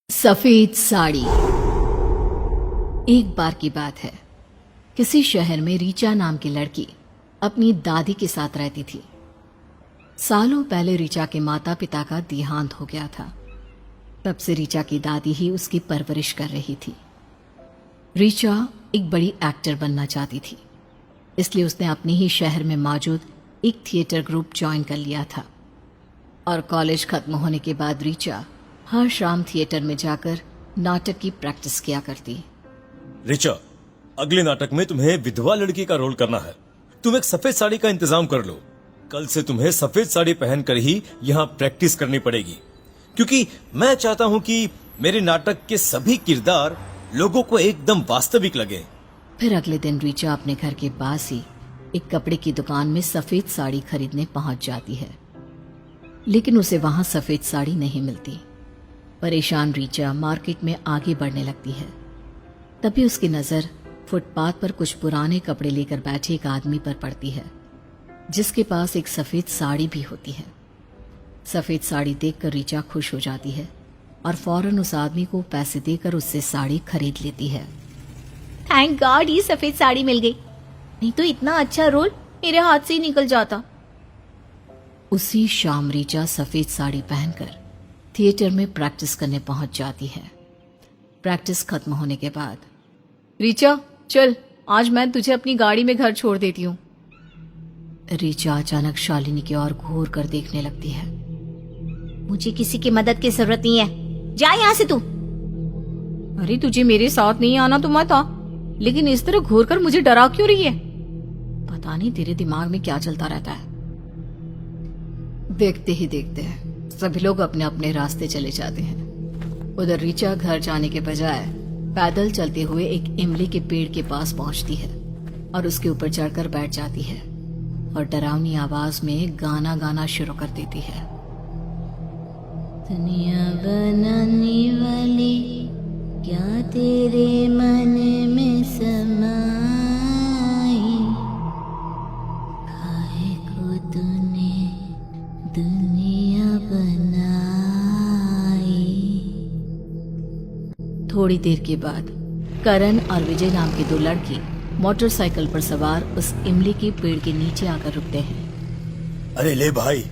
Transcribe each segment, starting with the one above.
सफेद साड़ी। एक बार की बात है, किसी शहर में रीचा नाम की लड़की अपनी दादी के साथ रहती थी। सालों पहले रीचा के माता पिता का देहांत हो गया था। तब से रीचा की दादी ही उसकी परवरिश कर रही थी। रीचा एक बड़ी एक्टर बनना चाहती थी, इसलिए उसने अपने ही शहर में मौजूद एक थिएटर ग्रुप ज्वाइन कर लिया था। और कॉलेज खत्म होने के बाद रीचा हर शाम थिएटर में जाकर नाटक की प्रैक्टिस किया करती। ऋचा, अगले नाटक में तुम्हें विधवा लड़की का रोल करना है। तुम एक सफेद साड़ी का इंतजाम कर लो। कल से तुम्हें सफेद साड़ी पहनकर ही यहाँ प्रैक्टिस करनी पड़ेगी, क्योंकि मैं चाहता हूँ कि मेरे नाटक के सभी किरदार लोगों को एकदम वास्तविक लगे। फिर अगले दिन रीचा अपने घर के पास ही एक कपड़े की दुकान में सफेद साड़ी खरीदने पहुंच जाती है, लेकिन उसे वहां सफेद साड़ी नहीं मिलती। परेशान रीचा मार्केट में आगे बढ़ने लगती है। तभी उसकी नजर फुटपाथ पर कुछ पुराने कपड़े लेकर बैठे एक आदमी पर पड़ती है, जिसके पास एक सफेद साड़ी भी होती है। सफेद साड़ी देखकर रीचा खुश हो जाती है और फौरन उस आदमी को पैसे देकर उससे साड़ी खरीद लेती है। थैंक गॉड ये सफेद साड़ी मिल गई, नहीं तो इतना अच्छा रोल मेरे हाथ से ही निकल जाता। उसी शाम रीचा सफेद साड़ी पहनकर थिएटर में प्रैक्टिस करने पहुंच जाती है। प्रैक्टिस खत्म होने के बाद, रीचा चल, आज मैं तुझे अपनी गाड़ी में घर छोड़ देती हूँ। रीचा अचानक शालिनी की ओर घूर कर देखने लगती है। मुझे किसी की मदद की जरूरत नहीं है, जा यहाँ से तू। अरे तुझे मेरे साथ नहीं आना तो मत आ, लेकिन इस तरह घूर कर मुझे डरा क्यों रही है? पता नहीं तेरे दिमाग में क्या चलता रहता है। देखते ही देखते सभी लोग अपने अपने रास्ते चले जाते हैं। उधर रीचा घर जाने के बजाय पैदल चलते हुए एक इमली के पेड़ के पास पहुंचती है और उसके ऊपर चढ़कर बैठ जाती है और डरावनी आवाज में गाना गाना शुरू कर देती है। दुनिया बनाने वाले क्या तेरे मन में समाई, काहे को तूने दुनिया बनाई। थोड़ी देर के बाद करण और विजय नाम के दो लड़के मोटरसाइकिल पर सवार उस इमली के पेड़ के नीचे आकर रुकते हैं। अरे ले भाई,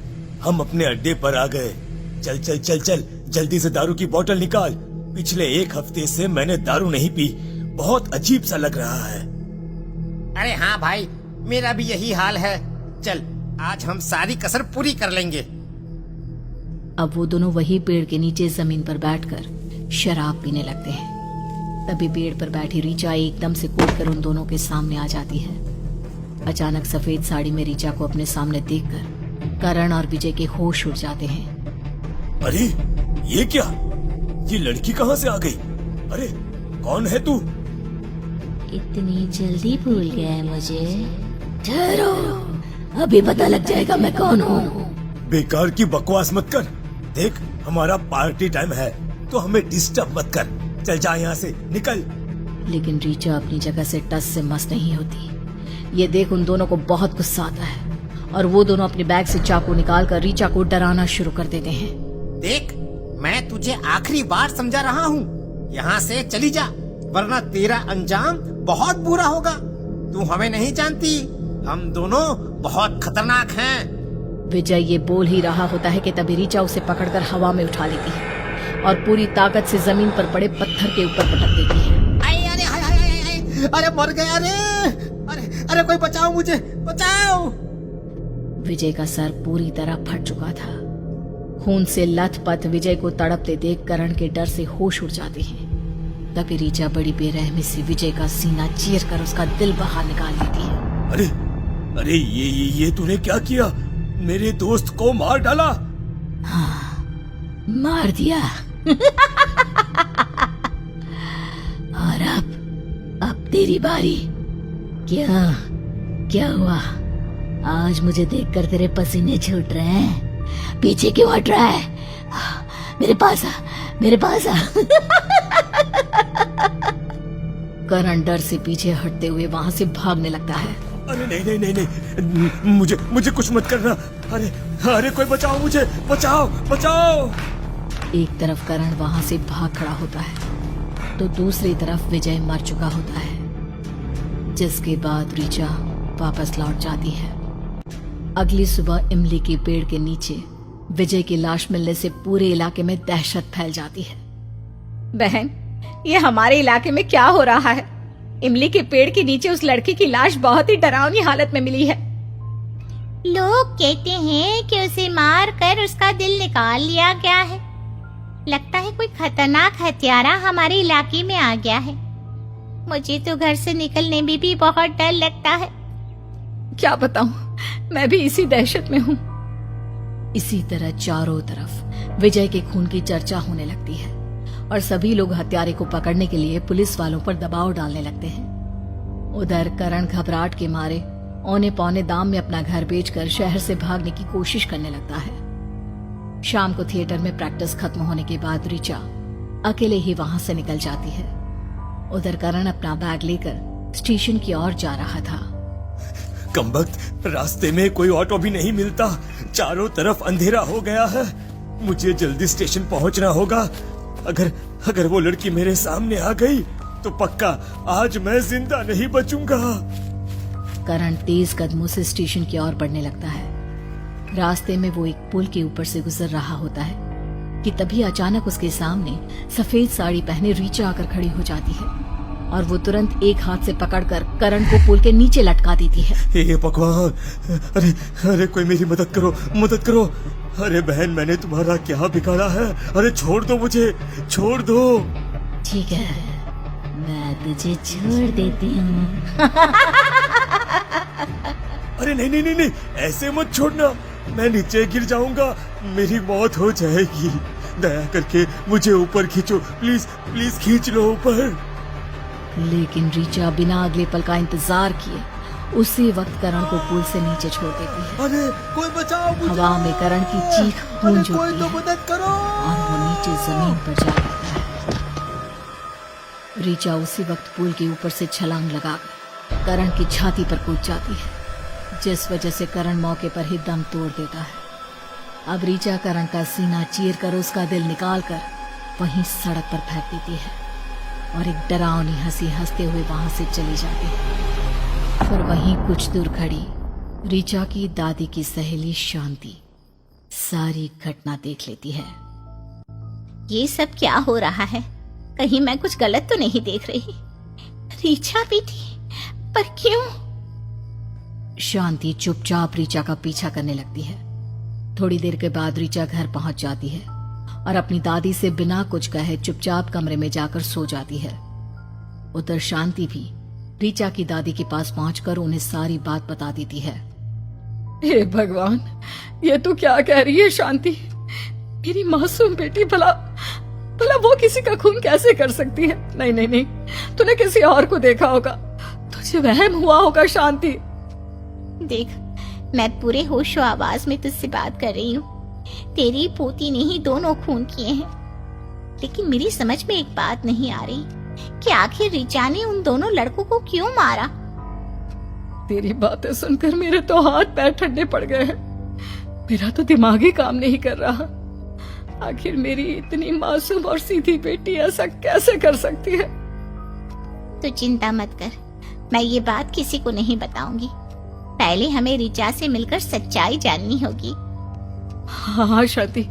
हम अपने अड्डे पर आ गए। चल चल चल चल, जल्दी से दारू की बोतल निकाल। पिछले एक हफ्ते से मैंने दारू नहीं पी, बहुत अजीब सा लग रहा है। अरे हाँ भाई, मेरा भी यही हाल है। चल, आज हम सारी कसर पूरी कर लेंगे। अब वो दोनों वही पेड़ के नीचे जमीन पर बैठकर शराब पीने लगते हैं। तभी पेड़ पर बैठी रीचा एकदम से कूदकर उन दोनों के सामने आ जाती है। अचानक सफेद साड़ी में रीचा को अपने सामने देखकर करण और विजय के होश उड़ जाते हैं। अरे ये क्या, ये लड़की कहाँ से आ गई? अरे कौन है तू? इतनी जल्दी भूल गया है मुझे? ठहरो, अभी पता लग जाएगा मैं कौन हूँ। बेकार की बकवास मत कर। देख, हमारा पार्टी टाइम है, तो हमें डिस्टर्ब मत कर। चल जा यहाँ से, निकल। लेकिन रीचा अपनी जगह से टस से मस नहीं होती। ये देख उन दोनों को बहुत गुस्सा आता है और वो दोनों अपने बैग से चाकू निकालकर रीचा को डराना शुरू कर देते हैं। देख, मैं तुझे आखिरी बार समझा रहा हूँ, यहाँ से चली जा, वरना तेरा अंजाम बहुत बुरा होगा। तू हमें नहीं जानती, हम दोनों बहुत खतरनाक हैं। विजय ये बोल ही रहा होता है कि तभी रीचा उसे पकड़कर हवा में उठा लेती है और पूरी ताकत से जमीन पर पड़े पत्थर के ऊपर पटक देती है। अरे हाय हाय हाय हाय, अरे मर गया रे। अरे अरे कोई बचाओ मुझे, बचाओ। विजय का सर पूरी तरह फट चुका था। खून से लथपथ विजय को तड़पते देख करण के डर से होश उड़ जाते हैं। तभी रीचा बड़ी बेरहमी से विजय का सीना चीरकर उसका दिल बाहर निकाल देती है। अरे अरे ये तूने क्या किया? मेरे दोस्त को मार डाला। हाँ, मार दिया। और अब तेरी बारी। क्या हुआ? आज मुझे देखकर तेरे पसीने छूट रहे हैं? पीछे क्यों हट रहा है? मेरे पास आ। करण डर से पीछे हटते हुए वहां से भागने लगता है। अरे नहीं नहीं नहीं नहीं, मुझे कुछ मत करना। अरे कोई बचाओ मुझे, बचाओ बचाओ। एक तरफ करण वहां से भाग खड़ा होता है तो दूसरी तरफ विजय मर चुका होता है, जिसके बाद ऋचा वापस लौट जाती है। अगली सुबह इमली के पेड़ के नीचे विजय की लाश मिलने से पूरे इलाके में दहशत फैल जाती है। बहन, ये हमारे इलाके में क्या हो रहा है? इमली के पेड़ के नीचे उस लड़की की लाश बहुत ही डरावनी हालत में मिली है। लोग कहते हैं कि उसे मार कर उसका दिल निकाल लिया गया है। लगता है कोई खतरनाक हत्यारा हमारे इलाके में आ गया है। मुझे तो घर से निकलने में भी बहुत डर लगता है। क्या बताऊं, मैं भी इसी दहशत में हूँ। इसी तरह चारों तरफ विजय के खून की चर्चा होने लगती है और सभी लोग हत्यारे को पकड़ने के लिए पुलिस वालों पर दबाव डालने लगते हैं। उधर करण घबराहट के मारे औने पौने दाम में अपना घर बेचकर शहर से भागने की कोशिश करने लगता है। शाम को थिएटर में प्रैक्टिस खत्म होने के बाद ऋचा अकेले ही वहां से निकल जाती है। उधर करण अपना बैग लेकर स्टेशन की ओर जा रहा था। कमबख्त, रास्ते में कोई ऑटो भी नहीं मिलता, चारों तरफ अंधेरा हो गया है। मुझे जल्दी स्टेशन पहुंचना होगा। अगर वो लड़की मेरे सामने आ गई तो पक्का आज मैं जिंदा नहीं बचूंगा। करण तेज कदमों से स्टेशन की ओर बढ़ने लगता है। रास्ते में वो एक पुल के ऊपर से गुजर रहा होता है कि तभी अचानक उसके सामने सफेद साड़ी पहने रीचा आकर खड़ी हो जाती है और वो तुरंत एक हाथ से पकड़कर करण को पुल के नीचे लटका देती है। हे भगवान, अरे कोई मेरी मदद करो। अरे बहन, मैंने तुम्हारा क्या बिगाड़ा है? अरे छोड़ दो मुझे, छोड़ दो। ठीक है, मैं तुझे छोड़ देती हूँ। अरे नहीं, ऐसे मत छोड़ना, मैं नीचे गिर जाऊंगा, मेरी मौत हो जाएगी। दया करके मुझे ऊपर खींचो, प्लीज खींच लो ऊपर। लेकिन रीचा बिना अगले पल का इंतजार किए उसी वक्त करण को पुल से नीचे छोड़ देती है। अरे कोई बचाओ मुझे। हवा में करण की चीख गूंज कोई उठती तो है मदद करो। और वो नीचे जमीन पर जा गिरता है। रीचा उसी वक्त पुल के ऊपर से छलांग लगा करण की छाती पर कूद जाती है, जिस वजह से करण मौके पर ही दम तोड़ देता है। अब रीचा करण का सीना चीर कर उसका दिल निकाल कर वहीं सड़क पर फेंक देती है और एक डरावनी हंसी हंसते हुए वहां से चली जाती है। फिर वहीं कुछ दूर खड़ी रीचा की दादी की सहेली शांति सारी घटना देख लेती है। ये सब क्या हो रहा है? कहीं मैं कुछ गलत तो नहीं देख रही? रीचा भी थी, पर क्यों? शांति चुपचाप रीचा का पीछा करने लगती है। थोड़ी देर के बाद रीचा घर पहुंच जाती है और अपनी दादी से बिना कुछ कहे चुपचाप कमरे में जाकर सो जाती है। उधर शांति भी रीचा की दादी के पास पहुंचकर उन्हें सारी बात बता देती है। हे भगवान, ये तो क्या कह रही है शांति? मेरी मासूम बेटी, भला वो किसी का खून कैसे कर सकती है? नहीं, तूने किसी और को देखा होगा, तुझे वहम हुआ होगा शांति। देख, मैं पूरे होशो आवाज में तुझसे बात कर रही हूँ। तेरी पोती ने ही दोनों खून किए हैं, लेकिन मेरी समझ में एक बात नहीं आ रही कि आखिर रीचा ने उन दोनों लड़कों को क्यों मारा। तेरी बातें सुनकर मेरे तो हाथ पैर ठंडे पड़ गए हैं। मेरा तो दिमाग ही काम नहीं कर रहा। आखिर मेरी इतनी मासूम और सीधी बेटी ऐसा कैसे कर सकती है? तो चिंता मत कर, मैं ये बात किसी को नहीं बताऊंगी। पहले हमें रीचा से मिलकर सच्चाई जाननी होगी। हाँ शांति,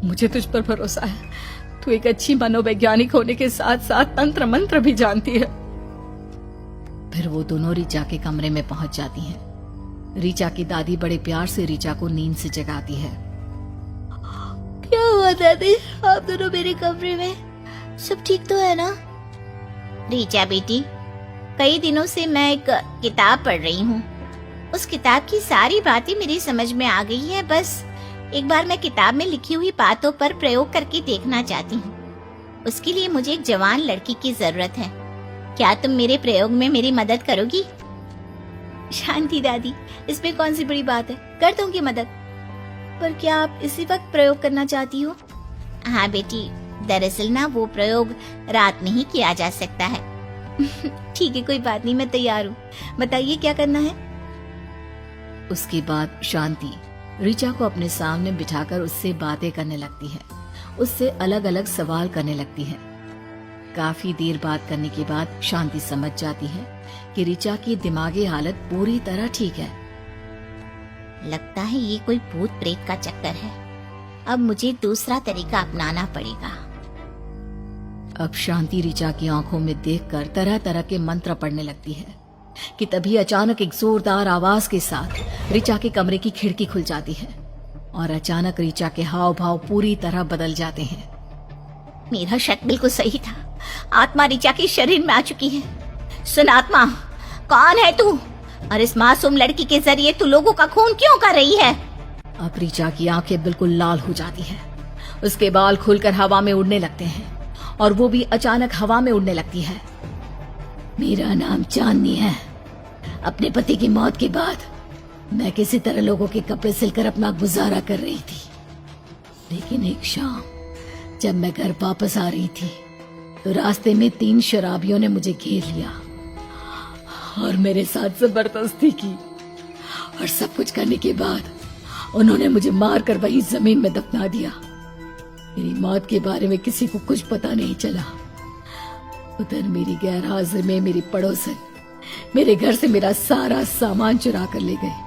मुझे तुझ पर भरोसा है। तू एक अच्छी मनोवैज्ञानिक होने के साथ साथ तंत्र मंत्र भी जानती है। फिर वो दोनों रीचा के कमरे में पहुंच जाती हैं। रीचा की दादी बड़े प्यार से रीचा को नींद से जगाती है। क्या हुआ दादी, आप दोनों मेरे कमरे में? सब ठीक तो है ना? रीचा बेटी, कई दिनों से मैं एक किताब पढ़ रही हूँ। उस किताब की सारी बातें मेरी समझ में आ गई है। बस एक बार मैं किताब में लिखी हुई बातों पर प्रयोग करके देखना चाहती हूँ। उसके लिए मुझे एक जवान लड़की की जरूरत है। क्या तुम मेरे प्रयोग में मेरी मदद करोगी? शांति दादी, इसमें कौन सी बड़ी बात है, कर दूंगी मदद। पर क्या आप इसी वक्त प्रयोग करना चाहती हो? हाँ बेटी, दरअसल ना वो प्रयोग रात में ही किया जा सकता है। ठीक है, कोई बात नहीं, मैं तैयार हूँ। बताइए क्या करना है। उसके बाद शांति रीचा को अपने सामने बिठाकर उससे बातें करने लगती है उससे अलग अलग सवाल करने लगती है। काफी देर बात करने के बाद शांति समझ जाती है कि ऋचा की दिमागी हालत पूरी तरह ठीक है। लगता है ये कोई भूत प्रेत का चक्कर है। अब मुझे दूसरा तरीका अपनाना पड़ेगा। अब शांति ऋचा की आंखों में देखकर तरह तरह के मंत्र पढ़ने लगती है कि तभी अचानक एक जोरदार आवाज के साथ ऋचा के कमरे की खिड़की खुल जाती है और अचानक ऋचा के हाव भाव पूरी तरह बदल जाते हैं। मेरा शक बिल्कुल सही था। आत्मा ऋचा के शरीर में आ चुकी है। सुन आत्मा, कौन है तू और इस मासूम लड़की के जरिए तू लोगों का खून क्यों कर रही है? अब ऋचा की आंखें बिल्कुल लाल हो जाती हैं। उसके बाल खुलकर हवा में उड़ने लगते हैं और वो भी अचानक हवा में उड़ने लगती है। मेरा नाम चांदनी है। अपने पति की मौत के बाद मैं किसी तरह लोगों के कपड़े सिलकर अपना गुजारा कर रही थी, लेकिन एक शाम जब मैं घर वापस आ रही थी तो रास्ते में 3 शराबियों ने मुझे घेर लिया और मेरे साथ जबरदस्ती की और सब कुछ करने के बाद उन्होंने मुझे मारकर वही जमीन में दफना दिया। मेरी मौत के बारे में किसी को कुछ पता नहीं चला। उधर मेरी गैर हाजिर में मेरी पड़ोसन मेरे घर से मेरा सारा सामान चुरा कर ले गए।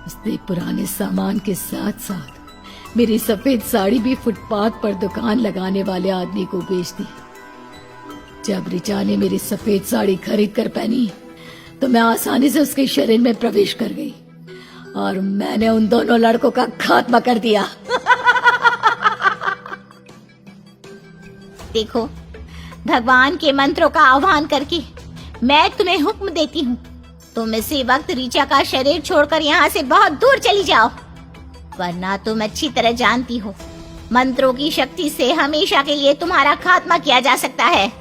उसने पुराने सामान के साथ साथ मेरी सफेद साड़ी भी फुटपाथ पर दुकान लगाने वाले आदमी को बेच दी। जब ऋचा ने मेरी सफेद साड़ी खरीद कर पहनी तो मैं आसानी से उसके शरीर में प्रवेश कर गई और मैंने उन दोनों लड़कों का खात्मा कर दिया। देखो, भगवान के मंत्रों का आह्वान करके मैं तुम्हें हुक्म देती हूँ, तुम इसी वक्त ऋचा का शरीर छोड़कर यहाँ से बहुत दूर चली जाओ, वरना तुम अच्छी तरह जानती हो मंत्रों की शक्ति से हमेशा के लिए तुम्हारा खात्मा किया जा सकता है।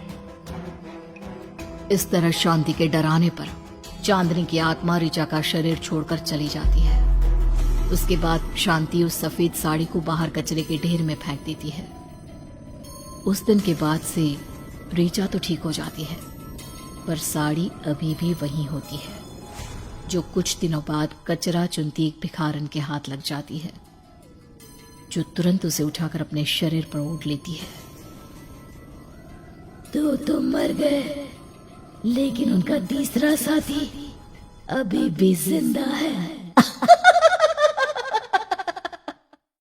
इस तरह शांति के डराने पर चांदनी की आत्मा ऋचा का शरीर छोड़कर चली जाती है। उसके बाद शांति उस सफेद साड़ी को बाहर कचरे के ढेर में फेंक देती है। उस दिन के बाद से ऋचा तो ठीक हो जाती है, पर साड़ी अभी भी वहीं होती है, जो कुछ दिनों बाद कचरा चुनती एक भिखारन के हाथ लग जाती है, जो तुरंत उसे उठाकर अपने शरीर पर ओढ़ लेती है। तो मर गए, लेकिन उनका तीसरा साथी अभी भी जिंदा है।